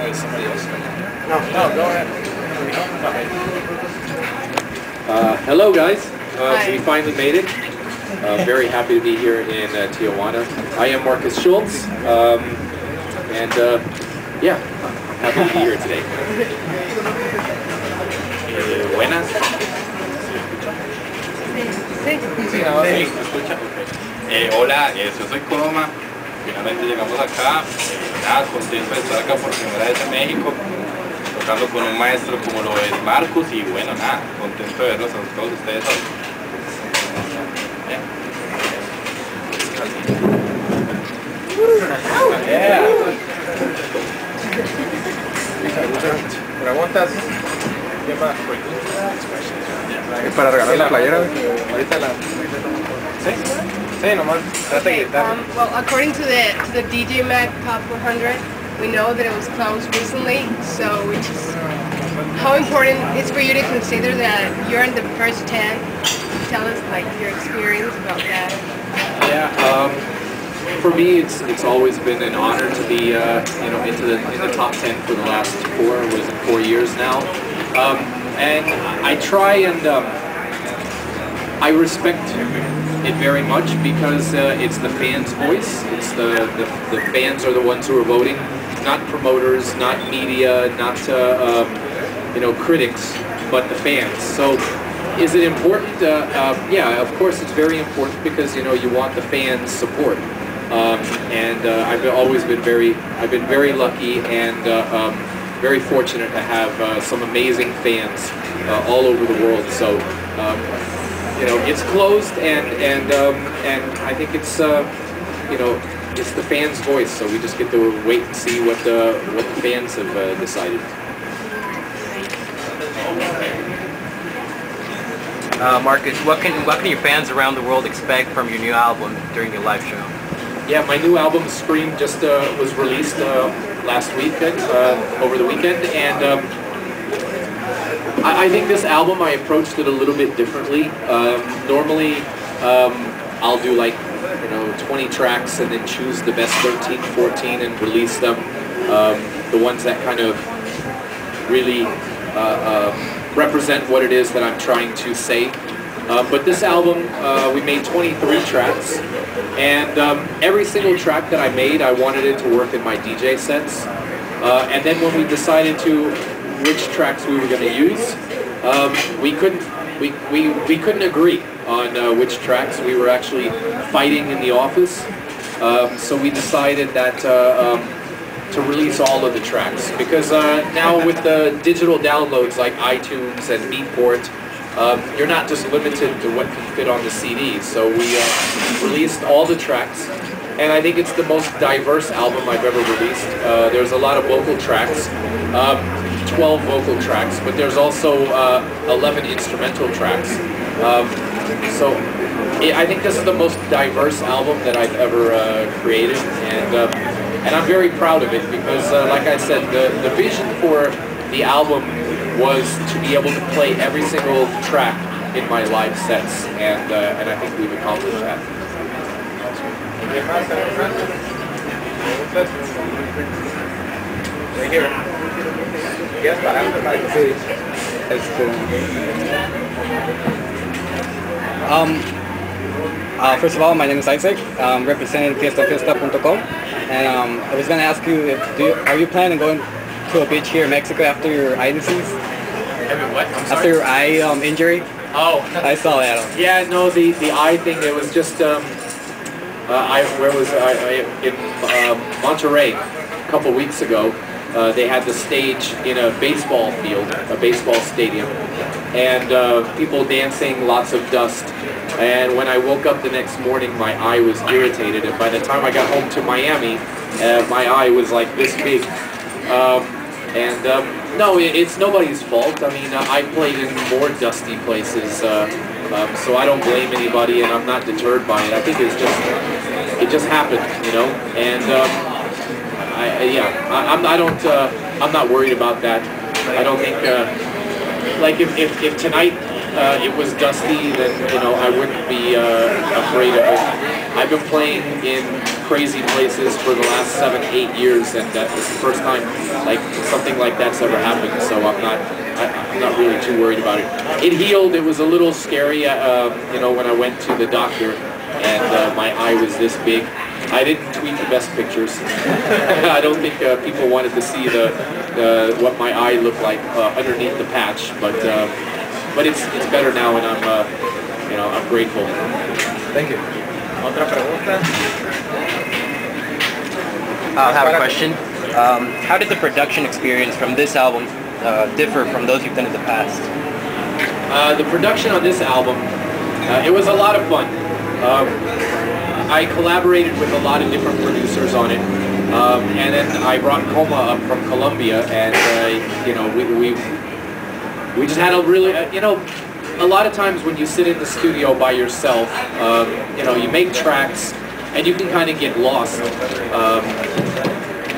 is somebody else? No, go ahead. Hello guys, we finally made it. Very happy to be here in Tijuana. I am Markus Shulz, and yeah, happy to be here today. Buenas. Hola, yo soy Coma. Finalmente llegamos acá. Nada, contento de estar acá por primera vez en México, tocando con un maestro como lo es Markus, y bueno, nada, contento de verlos a todos ustedes hoy. Preguntas. ¿Quién más? ¿Es para regalar la playera? Ahorita la... ¿Sí? Sí, nomás. Trata de gritar. Well, according to the DJ Mag Top 100, we know that it was closed recently, so which is how important it's for you to consider that you're in the first 10. Tell us like your experience about that. Yeah, for me, it's always been an honor to be in the top 10 for the last 4 years now, and I try and I respect it very much because it's the fans' voice. It's the fans are the ones who are voting, not promoters, not media, not critics, but the fans. So, is it important? Yeah, of course it's very important because you want the fans' support. I've always been I've been very lucky and very fortunate to have some amazing fans all over the world. So it's closed, and I think it's it's the fans' voice. So we just get to wait and see what the fans have decided. Markus, what can your fans around the world expect from your new album during your live show? Yeah, my new album, Scream, just was released last weekend, over the weekend, and I think this album, I approached it a little bit differently. Normally, I'll do like 20 tracks and then choose the best 13, 14 and release them. The ones that kind of really represent what it is that I'm trying to say. But this album, we made 23 tracks, and every single track that I made, I wanted it to work in my DJ sets. And then when we decided which tracks we were going to use, we couldn't agree on which tracks. We were actually fighting in the office, so we decided that to release all of the tracks, because now with the digital downloads like iTunes and Beatport, you're not just limited to what can fit on the CD. So we released all the tracks, and I think it's the most diverse album I've ever released. There's a lot of vocal tracks, 12 vocal tracks, but there's also 11 instrumental tracks. So I think this is the most diverse album that I've ever created, and I'm very proud of it because, like I said, the vision for the album was to be able to play every single track in my live sets, and I think we've accomplished that. Right here. Yes, first of all, my name is Isaac. I'm representing fiesta.com, and I was going to ask you, are you planning on going to a beach here in Mexico after your eye disease? What? I'm sorry? After your eye injury? Oh. I saw that. Yeah, no, the eye thing, it was just, where was I? In Monterrey a couple weeks ago. They had the stage in a baseball field, a baseball stadium, and people dancing, lots of dust. And when I woke up the next morning, my eye was irritated, and by the time I got home to Miami, my eye was like this big. No, it's nobody's fault. I mean, I played in more dusty places, so I don't blame anybody, and I'm not deterred by it. I think it just happened, and I'm not worried about that. I don't think, like if tonight it was dusty, then I wouldn't be afraid of it. I've been playing in crazy places for the last 7-8 years, and that was the first time like something like that's ever happened. So I'm not really too worried about it. It healed. It was a little scary, when I went to the doctor, and my eye was this big. I didn't tweet the best pictures. I don't think people wanted to see what my eye looked like underneath the patch, but it's better now, and I'm grateful. Thank you. Otra pregunta. I have a question. How did the production experience from this album differ from those you've done in the past? The production on this album, it was a lot of fun. I collaborated with a lot of different producers on it, and then I brought Coma up from Colombia, and we just had a really, a lot of times when you sit in the studio by yourself, you make tracks and you can kind of get lost.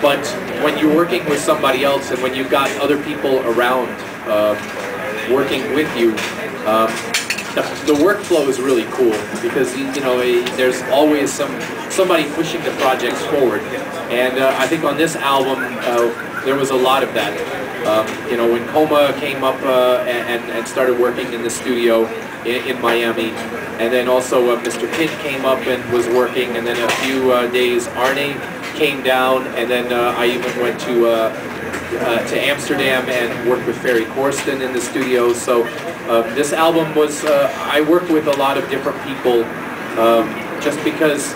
But when you're working with somebody else and when you've got other people around working with you, the workflow is really cool because there's always somebody pushing the projects forward, and I think on this album there was a lot of that. When Coma came up and started working in the studio in Miami, and then also Mr. Pitt came up and was working, and then a few days Arne came down, and then I even went to Amsterdam and worked with Ferry Corsten in the studio. So this album was, I worked with a lot of different people just because,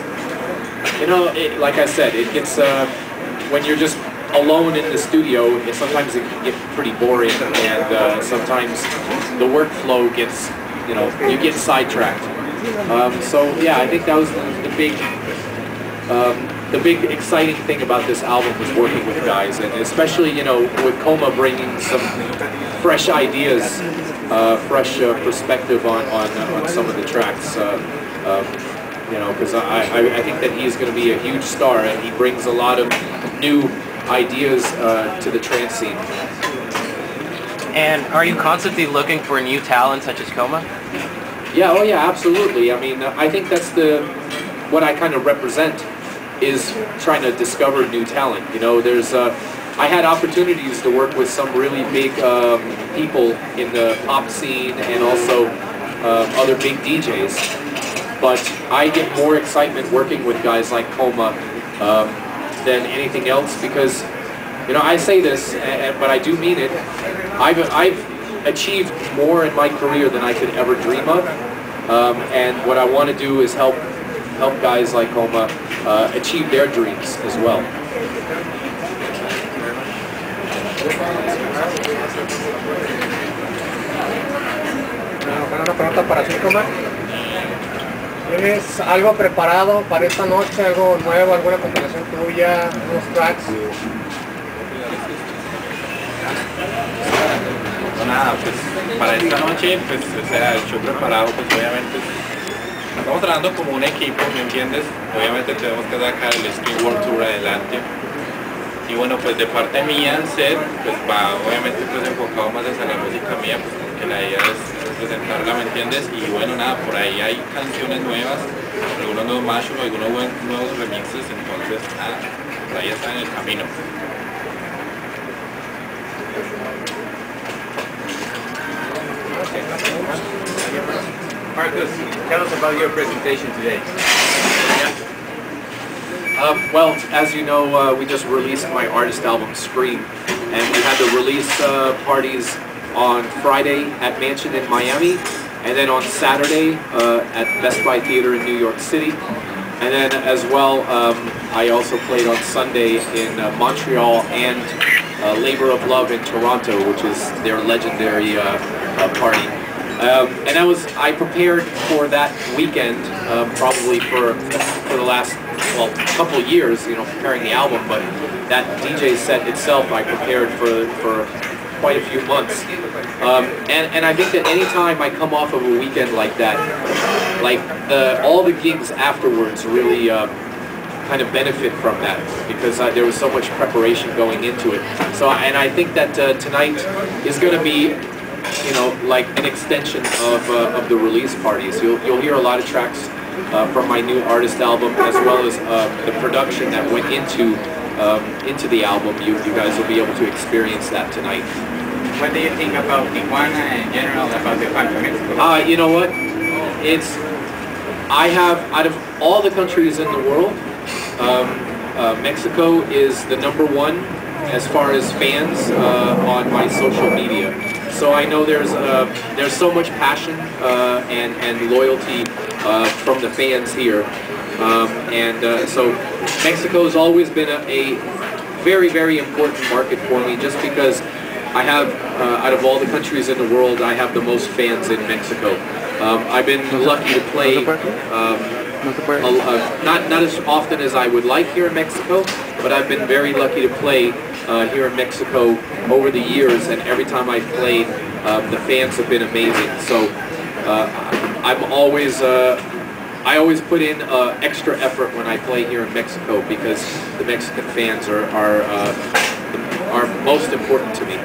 like I said, it gets, when you're just alone in the studio, sometimes it can get pretty boring, and sometimes the workflow gets, you get sidetracked. So yeah, I think that was the big exciting thing about this album was working with guys, and especially with Coma bringing some fresh ideas, fresh perspective on some of the tracks. Because I think that he's going to be a huge star, and he brings a lot of new ideas to the trance scene. And are you constantly looking for new talent such as Coma? Yeah, oh yeah, absolutely. I mean, I think that's what I kind of represent, is trying to discover new talent. I had opportunities to work with some really big people in the pop scene and also other big DJs, but I get more excitement working with guys like Coma than anything else, because I say this, but I do mean it. I've achieved more in my career than I could ever dream of, and what I want to do is help guys like Coma achieve their dreams as well. Una pregunta para ti, Coma. ¿Tienes algo preparado para esta noche? ¿Algo nuevo? ¿Alguna compilación tuya? ¿Unos tracks? Nada, pues para esta noche, pues estoy preparado, pues obviamente estamos trabajando como un equipo, ¿me entiendes? Obviamente tenemos que sacar el Skin World Tour adelante, y bueno, pues de parte mía, set, pues va obviamente pues enfocado más hacia la música mía, pues porque la idea es presentarla, ¿me entiendes? Y bueno, nada, por ahí hay canciones nuevas, algunos nuevos mashups, algunos nuevos remixes, entonces nada, por ahí está en el camino. Markus, tell us about your presentation today. Well, as you know, we just released my artist album, Scream, and we had the release parties on Friday at Mansion in Miami, and then on Saturday at Best Buy Theater in New York City, and then as well, I also played on Sunday in Montreal and Labor of Love in Toronto, which is their legendary party. And I prepared for that weekend probably for the last couple of years, preparing the album. But that DJ set itself, I prepared for quite a few months. And I think that anytime I come off of a weekend like that, like all the gigs afterwards really kind of benefit from that, because there was so much preparation going into it. So, and I think that tonight is going to be you know, like an extension of the release parties. You'll hear a lot of tracks from my new artist album, as well as the production that went into the album. You guys will be able to experience that tonight. What do you think about Tijuana in general, about the funk of Mexico? You know what? I have, out of all the countries in the world, Mexico is the #1 as far as fans on my social media. So I know there's so much passion and loyalty from the fans here, so Mexico has always been a very, very important market for me, just because I have, out of all the countries in the world, I have the most fans in Mexico. I've been lucky to play not as often as I would like here in Mexico, but I've been very lucky to play here in Mexico over the years, and every time I've played, the fans have been amazing. So I always put in extra effort when I play here in Mexico, because the Mexican fans are most important to me.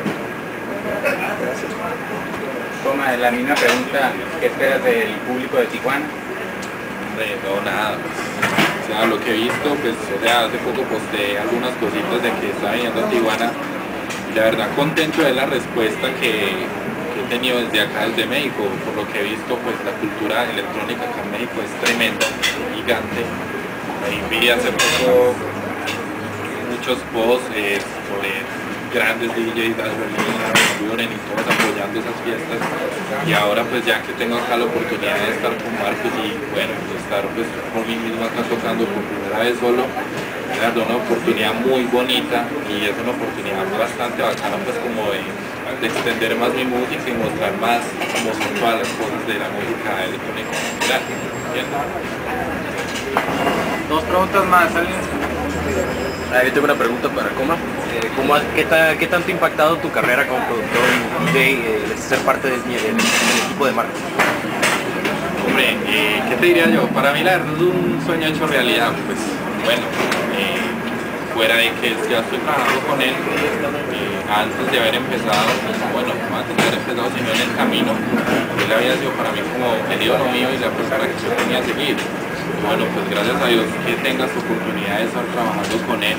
Toma, la misma pregunta, ¿qué esperas del público de Tijuana? No, nada. O sea, lo que he visto, pues, o sea, hace poco posteé algunas cositas de que estaba yendo a Tijuana. Y la verdad, contento de la respuesta que he tenido desde acá, desde México. Por lo que he visto, pues, la cultura electrónica acá en México es tremenda, gigante. Ahí vi hace poco muchos posts sobre grandes DJs, Rueda y todos apoyando esas fiestas, y ahora pues ya que tengo acá la oportunidad de estar con Markus y bueno, de estar pues por mí mismo acá tocando por primera vez solo, me da una oportunidad muy bonita, y es una oportunidad bastante bacana, pues como de extender más mi música y mostrar más cómo son todas las cosas de la música electrónica en general. Dos preguntas más, ¿alguien? Yo tengo una pregunta para Coma. ¿Qué tanto ha impactado tu carrera como productor y DJ ser parte del equipo de Markus? Hombre, ¿qué te diría yo? Para mí la verdad es un sueño hecho realidad. Pues bueno, fuera de que ya estoy trabajando con él, antes de haber empezado, bueno, no antes de haber empezado, sino en el camino, él había sido para mí como el ídolo mío y la persona que yo tenía a seguir. Bueno, pues gracias a Dios que tengas la oportunidad de estar trabajando con él,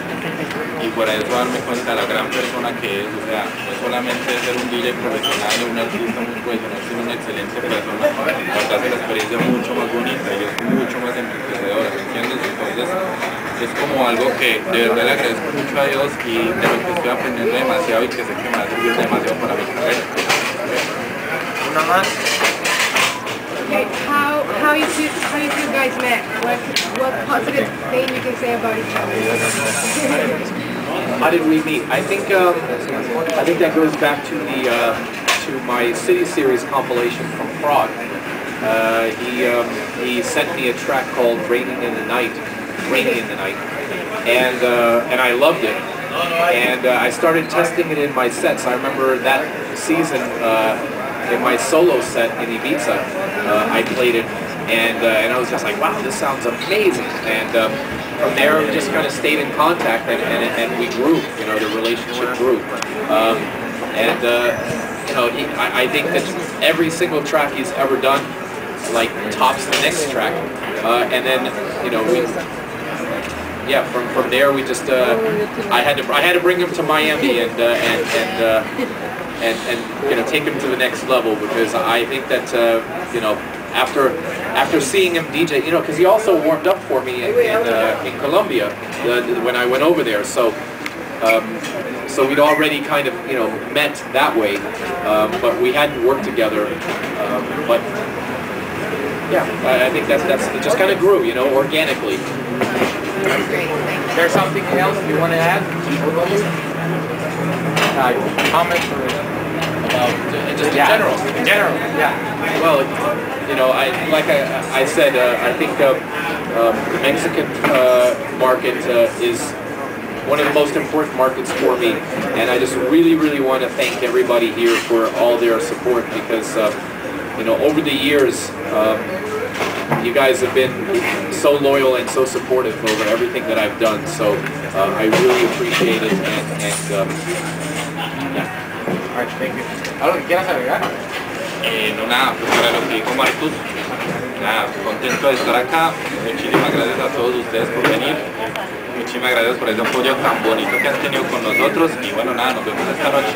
y por eso darme cuenta de la gran persona que es. O sea, no solamente ser un DJ profesional o un artista muy profesional, sino una excelente persona, nos hace la experiencia mucho más bonita y es mucho más enriquecedora, ¿me entiendes? Entonces es como algo que de verdad le agradezco mucho a Dios, y de lo que estoy aprendiendo demasiado y que sé que me va a servir demasiado para mi carrera. Una más. Okay, how you two guys met? What positive thing you can say about each other? How did we meet? I think that goes back to the to my City Series compilation from Prague. He sent me a track called "Raining in the Night," and I loved it. And I started testing it in my sets. I remember that season. In my solo set in Ibiza, I played it, and I was just like, wow, this sounds amazing. And from there, we just kind of stayed in contact, and we grew. You know, the relationship grew. You know, I think that every single track he's ever done, like, tops the next track. And then, you know, from there we just I had to bring him to Miami and you know, take him to the next level, because I think that you know, after seeing him DJ, you know, because he also warmed up for me in Colombia when I went over there, so we'd already kind of, you know, met that way, but we hadn't worked together, but yeah, I think that's it just kind of grew, you know, organically. That's great, thank you. There's something else you want to add? Comments about just in general? In general, yeah. Well, you know, like I said, I think the Mexican market is one of the most important markets for me, and I just really want to thank everybody here for all their support, because you know, over the years, you guys have been so loyal and so supportive over everything that I've done, so I really appreciate it, and yeah. Alright, thank you. ¿Algo que quieras agregar? No, nada, pues para lo que dijo Markus, nada, contento de estar acá. Muchísimas gracias a todos ustedes por venir. Muchísimas gracias por ese apoyo tan bonito que han tenido con nosotros. Y bueno, nada, nos vemos esta noche.